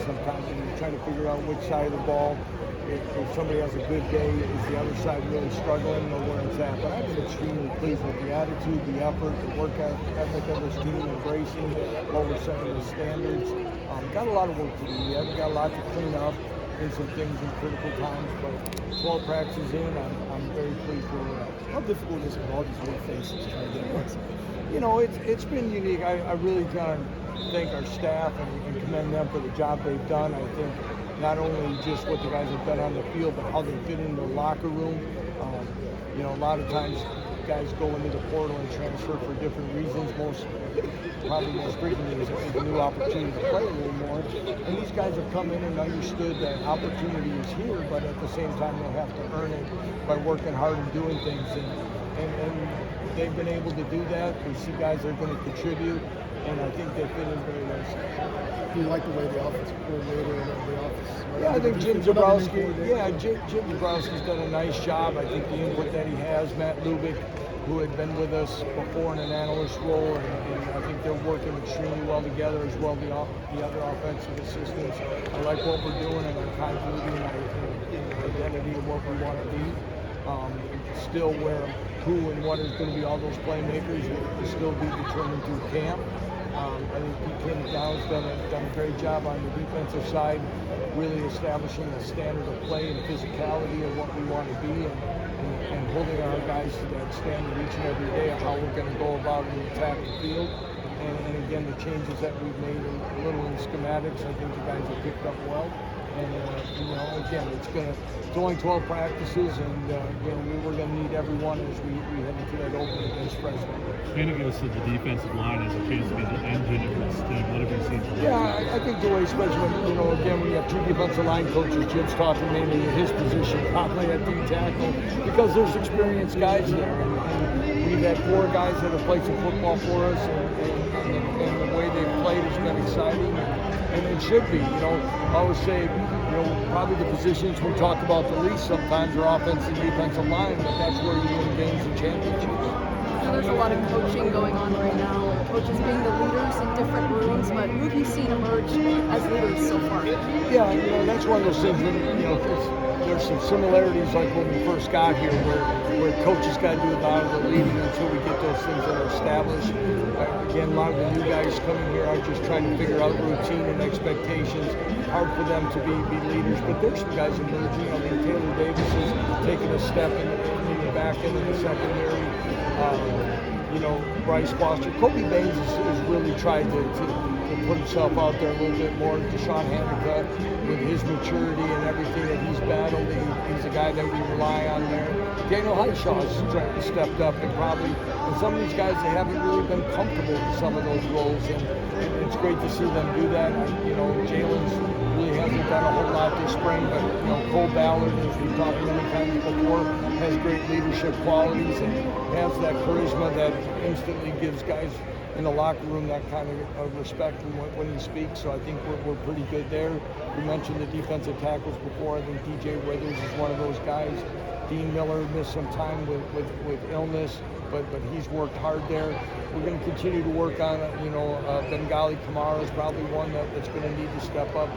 sometimes, and you try to figure out which side of the ball. If somebody has a good day, is the other side really struggling, or where it's at? But I've been extremely pleased with the attitude, the effort, the work ethic of this team, embracing what we're setting as standards. Got a lot of work to do yet. We got a lot to clean up in some things in critical times, but 12 practices in, I'm very pleased where we're at. How difficult is it with all these new faces trying to get it? You know, it's been unique. I really kind of thank our staff and commend them for the job they've done. I think not only just what the guys have done on the field, but how they fit into the locker room. You know, a lot of times guys go into the portal and transfer for different reasons. Probably most frequently is a new opportunity to play a little more. And these guys have come in and understood that opportunity is here, but at the same time they have to earn it by working hard and doing things. And they've been able to do that. We see guys that are going to contribute, and I think they fit in very nicely. Do you like the way the offensive coordinator and the office? Yeah, I think Jim Zabrowski's done a nice job. I think the input that he has, Matt Lubick, who had been with us before in an analyst role, and I think they're working extremely well together, as well the other offensive assistants. I like what we're doing and our continuity and identity of what we want to be. Still where who and what is going to be all those playmakers will still be determined through camp. I think Pete McDowell's done a great job on the defensive side, really establishing a standard of play and physicality of what we want to be, and holding our guys to that standard each and every day of how we're going to go about and attack the field. And again, the changes that we've made a little in schematics, I think the guys have picked up well. And you know, again, it's only 12 practices, and again, we're going to need everyone as we head into that opening against Fresno. Spanigus said the defensive line has a chance to be the engine of this team. What have you seen from that? Yeah, I think the way, especially when, you know, again, when you have two defensive line coaches, Jim's talking mainly in his position, probably at D tackle, because there's experienced guys there, and we've had 4 guys that have played some football for us, and the way they've played has been exciting. And it should be, you know. I always say, you know, probably the positions we talk about the least sometimes are offensive and defensive line, but that's where you win games and championships. Now, there's a lot of coaching going on right now. Coaches being the leaders in different rooms, but who have you seen emerge as leaders so far? Yeah, you know, that's one of those things that, you know, there's some similarities like when we first got here where coaches got to do a lot of the leading until we get those things that are established. Again, a lot of the new guys coming here are just trying to figure out routine and expectations. Hard for them to be leaders, but there's some guys emerging. I mean, Taylor Davis is taking a step in the back end of the secondary. You know, Bryce Foster. Kobe Baines has really tried to put himself out there a little bit more. Deshaun Hanukkah, with his maturity and everything that he's battled, he's a guy that we rely on there. Daniel Highshaw's stepped up, and some of these guys, they haven't really been comfortable with some of those roles, and it's great to see them do that. You know, Jalen's really hasn't done a whole lot this spring, but you know, Cole Ballard, as we've talked many times before, has great leadership qualities and has that charisma that instantly gives guys in the locker room that kind of respect when he speaks. So I think we're pretty good there. We mentioned the defensive tackles before. I think DJ Withers is one of those guys. Dean Miller missed some time with illness, but he's worked hard there. We're going to continue to work on, Bengali Kamara is probably one that's going to need to step up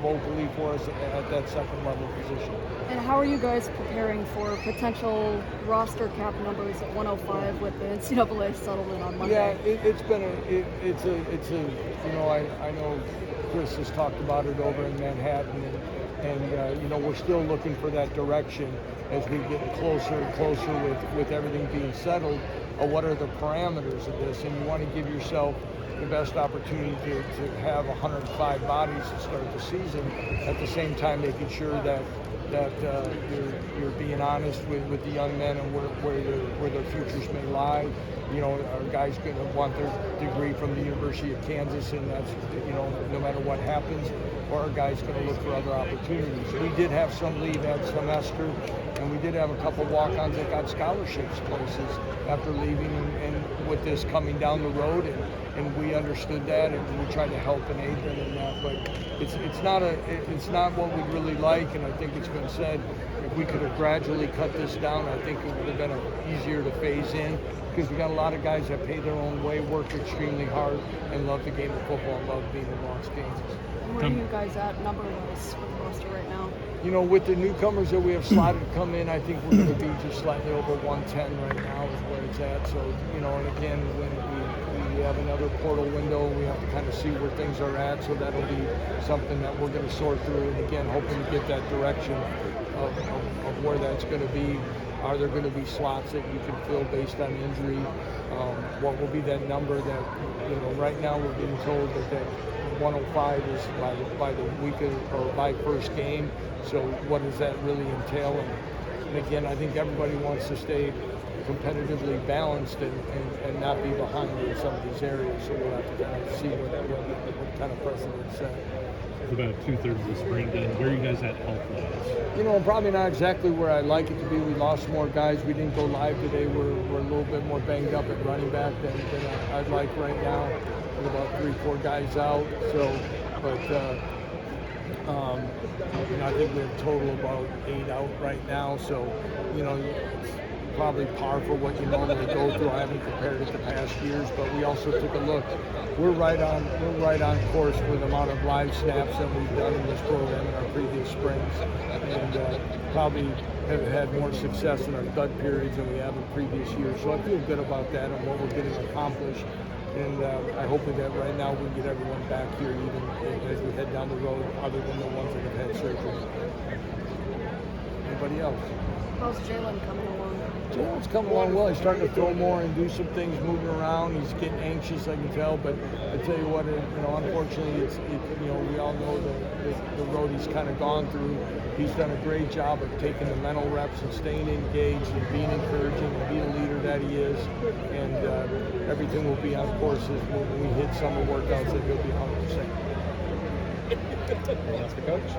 vocally for us at that second level position. And how are you guys preparing for potential roster cap numbers at 105 with the NCAA settlement on Monday? Yeah, I know Chris has talked about it over in Manhattan, and we're still looking for that direction as we get closer and closer with everything being settled. What are the parameters of this? And you want to give yourself the best opportunity to have 105 bodies to start the season, at the same time making sure that you're being honest with the young men and where their futures may lie. You know, our guys going to want their degree from the University of Kansas, and that's, no matter what happens, or our guys going to look for other opportunities. We did have some leave that semester, and we did have a couple walk-ons that got scholarships places after leaving, and with this coming down the road, and we understood that, and we tried to help and aid them in that. But it's not what we really like, and I think it's been said. If we could have gradually cut this down, I think it would have been easier to phase in, because we got a lot of guys that pay their own way, work extremely hard, and love the game of football and love being in Los Games. Where are you guys at number-wise with the roster right now? You know, with the newcomers that we have slotted come in, I think we're going to be just slightly over 110 right now is where it's at. So, you know, and again, when we have another portal window, we have to kind of see where things are at. So that'll be something that we're going to sort through. And again, hoping to get that direction of where that's going to be. Are there going to be slots that you can fill based on injury? What will be that number that, you know, right now we're being told that 105 is by the week or by first game. So what does that really entail? And again, I think everybody wants to stay competitively balanced and not be behind in some of these areas. So we'll have to kind of see what kind of precedent set. It's about 2/3 of the spring done. Where are you guys at health-wise? You know, probably not exactly where I'd like it to be. We lost more guys. We didn't go live today. We're a little bit more banged up at running back than I'd like right now. With about 3-4 guys out. So, but you know, I think we have a total about 8 out right now. So, you know, it's probably par for what you normally go through. I haven't compared it to past years, but we also took a look. We're right on course with the amount of live snaps that we've done in this program in our previous springs, and probably have had more success in our dud periods than we have in previous years. So I feel good about that and what we're getting accomplished. And I hope that right now we get everyone back here, even as we head down the road, other than the ones that have had surgery. Anybody else? How's Jalen coming along? Jalen's coming along well. He's starting to throw more and do some things, moving around. He's getting anxious, I can tell. But I tell you what, you know, unfortunately, you know, we all know the road he's kind of gone through. He's done a great job of taking the mental reps and staying engaged and being encouraging and being the leader that he is. And everything will be on course when we hit summer workouts that he'll be 100%. Anything else for Coach?